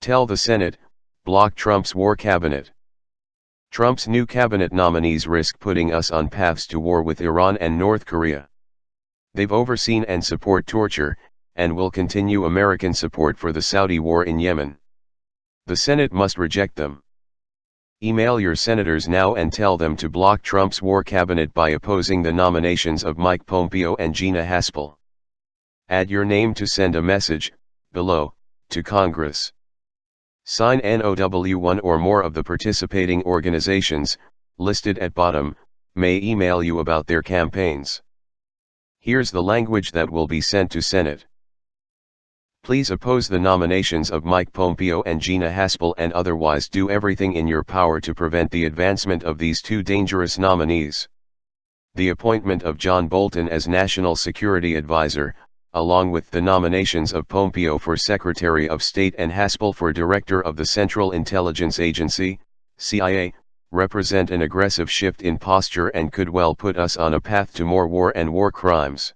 Tell the Senate, block Trump's war cabinet. Trump's new cabinet nominees risk putting us on paths to war with Iran and North Korea. They've overseen and support torture, and will continue American support for the Saudi war in Yemen. The Senate must reject them. Email your senators now and tell them to block Trump's war cabinet by opposing the nominations of Mike Pompeo and Gina Haspel. Add your name to send a message, below, to Congress. Sign NOW. One or more of the participating organizations, listed at bottom, may email you about their campaigns. Here's the language that will be sent to Senate. Please oppose the nominations of Mike Pompeo and Gina Haspel and otherwise do everything in your power to prevent the advancement of these two dangerous nominees. The appointment of John Bolton as National Security Advisor, along with the nominations of Pompeo for Secretary of State and Haspel for Director of the Central Intelligence Agency, CIA, represent an aggressive shift in posture and could well put us on a path to more war and war crimes.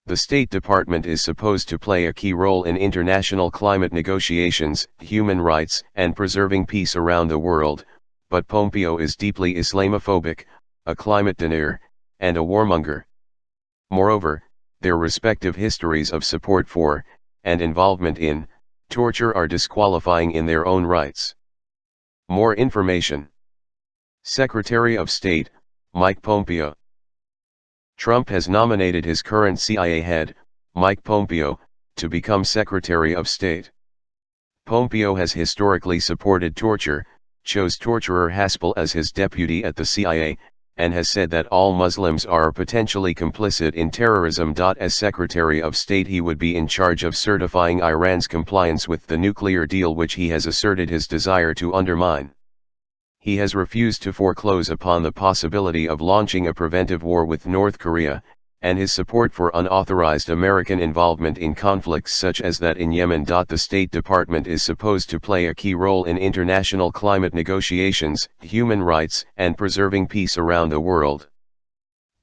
The State Department is supposed to play a key role in international climate negotiations, human rights, and preserving peace around the world, but Pompeo is deeply Islamophobic, a climate denier, and a warmonger. Moreover, their respective histories of support for, and involvement in, torture are disqualifying in their own rights. More information. Secretary of State, Mike Pompeo. Trump has nominated his current CIA head, Mike Pompeo, to become Secretary of State. Pompeo has historically supported torture, chose torturer Haspel as his deputy at the CIA, and has said that all Muslims are potentially complicit in terrorism. As Secretary of State, he would be in charge of certifying Iran's compliance with the nuclear deal, which he has asserted his desire to undermine. He has refused to foreclose upon the possibility of launching a preventive war with North Korea, and his support for unauthorized American involvement in conflicts such as that in Yemen. The State Department is supposed to play a key role in international climate negotiations, human rights, and preserving peace around the world.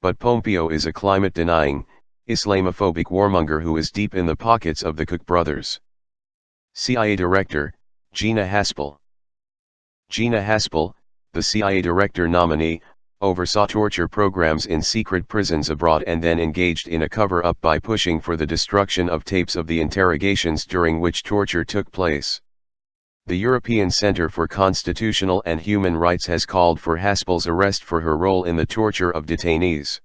But Pompeo is a climate-denying, Islamophobic warmonger who is deep in the pockets of the Koch brothers. CIA Director, Gina Haspel. Gina Haspel, the CIA Director nominee, oversaw torture programs in secret prisons abroad and then engaged in a cover-up by pushing for the destruction of tapes of the interrogations during which torture took place. The European Center for Constitutional and Human Rights has called for Haspel's arrest for her role in the torture of detainees.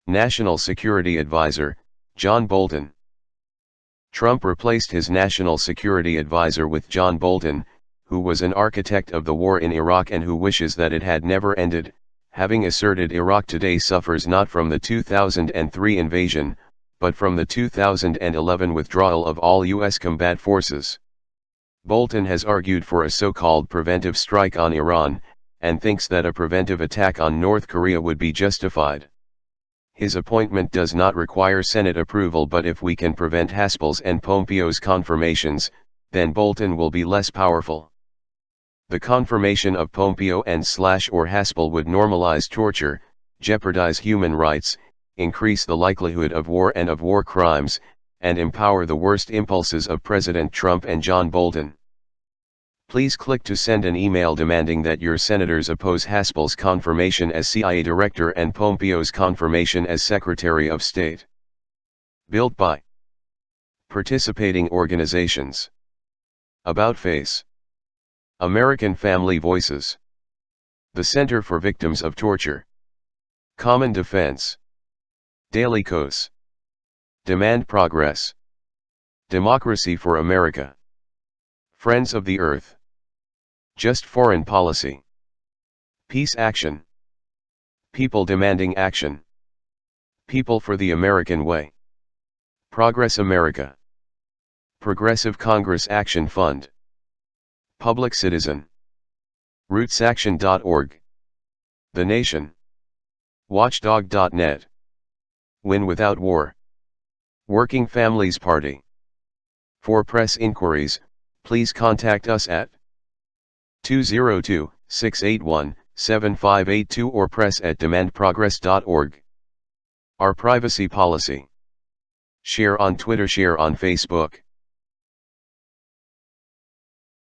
National Security Advisor, John Bolton. Trump replaced his National Security Advisor with John Bolton, who was an architect of the war in Iraq and who wishes that it had never ended, having asserted Iraq today suffers not from the 2003 invasion, but from the 2011 withdrawal of all U.S. combat forces. Bolton has argued for a so-called preventive strike on Iran, and thinks that a preventive attack on North Korea would be justified. His appointment does not require Senate approval, but if we can prevent Haspel's and Pompeo's confirmations, then Bolton will be less powerful. The confirmation of Pompeo and/or Haspel would normalize torture, jeopardize human rights, increase the likelihood of war and of war crimes, and empower the worst impulses of President Trump and John Bolton. Please click to send an email demanding that your senators oppose Haspel's confirmation as CIA Director and Pompeo's confirmation as Secretary of State. Built by participating organizations. About Face. American Family Voices. The Center for Victims of Torture. Common Defense. Daily Kos. Demand Progress. Democracy for America. Friends of the Earth. Just Foreign Policy. Peace Action. People Demanding Action. People for the American Way. Progress America. Progressive Congress Action Fund. Public Citizen. RootsAction.org. The Nation. Watchdog.net. Win Without War. Working Families Party. For press inquiries, please contact us at 202-681-7582 or press@demandprogress.org. Our privacy policy. Share on Twitter, share on Facebook.